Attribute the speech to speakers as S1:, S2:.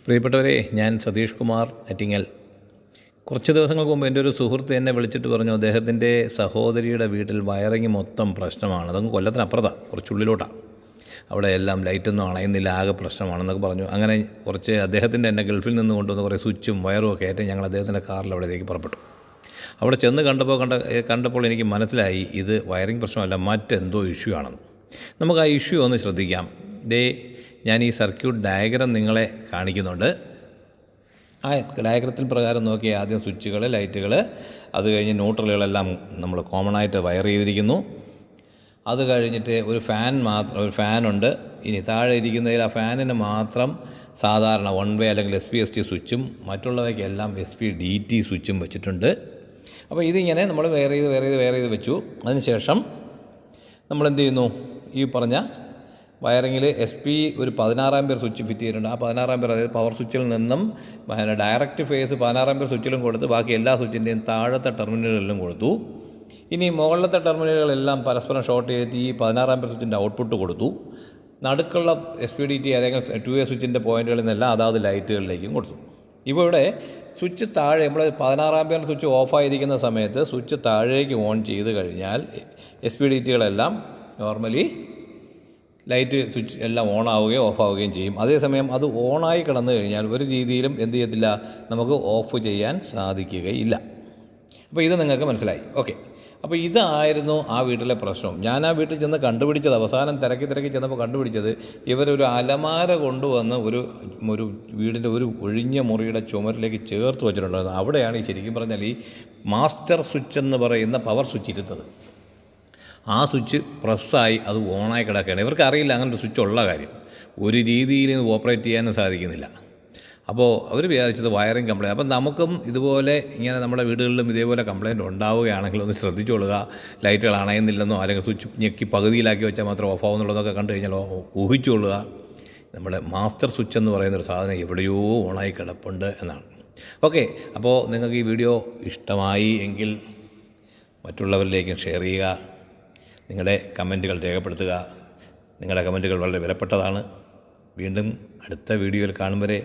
S1: പ്രിയപ്പെട്ടവരെ, ഞാൻ സതീഷ് കുമാർ അറ്റിങ്ങൽ. കുറച്ച് ദിവസങ്ങൾക്ക് മുമ്പ് എൻ്റെ ഒരു സുഹൃത്ത് എന്നെ വിളിച്ചിട്ട് പറഞ്ഞു, അദ്ദേഹത്തിൻ്റെ സഹോദരിയുടെ വീട്ടിൽ വയറിങ് മൊത്തം പ്രശ്നമാണ്. അതങ്ങ് കൊല്ലത്തിനപ്പുറത്താണ്, കുറച്ചുള്ളിലോട്ടാണ്. അവിടെ എല്ലാം ലൈറ്റൊന്നും അണയുന്നില്ല, ആകെ പ്രശ്നമാണെന്നൊക്കെ പറഞ്ഞു. അങ്ങനെ കുറച്ച് അദ്ദേഹത്തിൻ്റെ എന്നെ ഗൾഫിൽ നിന്ന് കൊണ്ടുവന്ന് കുറേ സ്വിച്ചും വയറും ഒക്കെ ആയിട്ട് ഞങ്ങൾ അദ്ദേഹത്തിൻ്റെ കാറിൽ അവിടേക്ക് പുറപ്പെട്ടു. അവിടെ ചെന്ന് കണ്ടപ്പോൾ എനിക്ക് മനസ്സിലായി, ഇത് വയറിങ് പ്രശ്നമല്ല, മറ്റെന്തോ ഇഷ്യൂ ആണെന്ന്. നമുക്ക് ആ ഇഷ്യൂ ഒന്ന് ശ്രദ്ധിക്കാം. ഞാൻ ഈ സർക്യൂട്ട് ഡയഗ്രം നിങ്ങളെ കാണിക്കുന്നുണ്ട്. ആ ഡയഗ്രത്തിൽ പ്രകാരം നോക്കി ആദ്യം സ്വിച്ചുകൾ, ലൈറ്റുകൾ, അത് കഴിഞ്ഞ് ന്യൂട്രലുകളെല്ലാം നമ്മൾ കോമൺ ആയിട്ട് വയർ ചെയ്തിരിക്കുന്നു. അത് കഴിഞ്ഞിട്ട് ഒരു ഫാനുണ്ട്. ഇനി താഴെ ഇരിക്കുന്നതിൽ ആ ഫാനിന് മാത്രം സാധാരണ 1 വേ അല്ലെങ്കിൽ SPST സ്വിച്ചും മറ്റുള്ളവയ്ക്കെല്ലാം SPDT സ്വിച്ചും വെച്ചിട്ടുണ്ട്. അപ്പോൾ ഇതിങ്ങനെ നമ്മൾ വെയർ ചെയ്ത് വെച്ചു. അതിനുശേഷം നമ്മൾ എന്ത് ചെയ്യുന്നു, ഈ പറഞ്ഞ വയറിങ്ങിൽ ഒരു 16 ആമ്പിയർ സ്വിച്ച് ഫിറ്റ് ചെയ്തിട്ടുണ്ട്. ആ 16 ആമ്പിയർ, അതായത് പവർ സ്വിച്ചിൽ നിന്നും ഡയറക്റ്റ് ഫേസ് 16 ആമ്പിയർ സ്വിച്ചിലും കൊടുത്ത് ബാക്കി എല്ലാ സ്വിച്ചിൻ്റെയും താഴത്തെ ടെർമിനലുകളിലും കൊടുത്തു. ഇനി മുകളിലത്തെ ടെർമിനലുകളെല്ലാം പരസ്പരം ഷോർട്ട് ചെയ്തിട്ട് ഈ 16 ആമ്പിയർ സ്വിച്ചിൻ്റെ ഔട്ട്പുട്ട് കൊടുത്തു. നടുക്കുള്ള SPDT അല്ലെങ്കിൽ 2 വേ സ്വിച്ചിൻ്റെ പോയിൻറ്റുകളിൽ നിന്നെല്ലാം അതാത് ലൈറ്റുകളിലേക്കും കൊടുത്തു. ഇപ്പോൾ ഇവിടെ സ്വിച്ച് താഴെ, നമ്മൾ 16 ആമ്പിയർ സ്വിച്ച് ഓഫായിരിക്കുന്ന സമയത്ത് സ്വിച്ച് താഴേക്ക് ഓൺ ചെയ്ത് കഴിഞ്ഞാൽ SPDTകളെല്ലാം നോർമലി ലൈറ്റ് സ്വിച്ച് എല്ലാം ഓണാവുകയും ഓഫാവുകയും ചെയ്യും. അതേസമയം അത് ഓണായി കിടന്നു കഴിഞ്ഞാൽ ഒരു രീതിയിലും എന്ത് ചെയ്യത്തില്ല, നമുക്ക് ഓഫ് ചെയ്യാൻ സാധിക്കുകയില്ല. അപ്പോൾ ഇത് നിങ്ങൾക്ക് മനസ്സിലായി. ഓക്കെ, അപ്പോൾ ഇതായിരുന്നു ആ വീട്ടിലെ പ്രശ്നം. ഞാൻ ആ വീട്ടിൽ ചെന്ന് കണ്ടുപിടിച്ചത്, അവസാനം തിരക്കി ചെന്നപ്പോൾ കണ്ടുപിടിച്ചത്, ഇവരൊരു അലമാര കൊണ്ടുവന്ന് ഒരു വീടിൻ്റെ ഒരു ഒഴിഞ്ഞ മുറിയുടെ ചുമരിലേക്ക് ചേർത്ത് വെച്ചിട്ടുണ്ടായിരുന്നു. അവിടെയാണ് ഈ ശരിക്കും പറഞ്ഞാൽ ഈ മാസ്റ്റർ സ്വിച്ച് എന്ന് പറയുന്ന പവർ സ്വിച്ച് ഇരുത്തത്. ആ സ്വിച്ച് പ്രസ്സായി അത് ഓണായി കിടക്കുകയാണ്. ഇവർക്കറിയില്ല അങ്ങനെ ഒരു സ്വിച്ച് ഉള്ള കാര്യം. ഒരു രീതിയിൽ ഇത് ഓപ്പറേറ്റ് ചെയ്യാനും സാധിക്കുന്നില്ല. അപ്പോൾ അവർ വിചാരിച്ചത് വയറിങ് കംപ്ലൈൻറ്റ്. അപ്പം നമുക്കും ഇതുപോലെ ഇങ്ങനെ നമ്മുടെ വീടുകളിലും ഇതേപോലെ കംപ്ലൈൻറ്റ് ഉണ്ടാവുകയാണെങ്കിൽ ഒന്ന് ശ്രദ്ധിച്ചോളുക. ലൈറ്റുകൾ അണയുന്നില്ലെന്നോ അല്ലെങ്കിൽ സ്വിച്ച് ഞെക്കി പകുതിയിലാക്കി വെച്ചാൽ മാത്രം ഓഫ് ആവുന്നുള്ളതൊക്കെ കണ്ടു കഴിഞ്ഞാൽ ഊഹിച്ചുകൊള്ളുക, നമ്മുടെ മാസ്റ്റർ സ്വിച്ച് എന്ന് പറയുന്നൊരു സാധനം എവിടെയോ ഓണായി കിടപ്പുണ്ട് എന്നാണ്. ഓക്കെ, അപ്പോൾ നിങ്ങൾക്ക് ഈ വീഡിയോ ഇഷ്ടമായി എങ്കിൽ മറ്റുള്ളവരിലേക്കും ഷെയർ ചെയ്യുക. നിങ്ങളുടെ കമൻറ്റുകൾ രേഖപ്പെടുത്തുക. നിങ്ങളുടെ കമൻറ്റുകൾ വളരെ വിലപ്പെട്ടതാണ്. വീണ്ടും അടുത്ത വീഡിയോയിൽ കാണും വരെ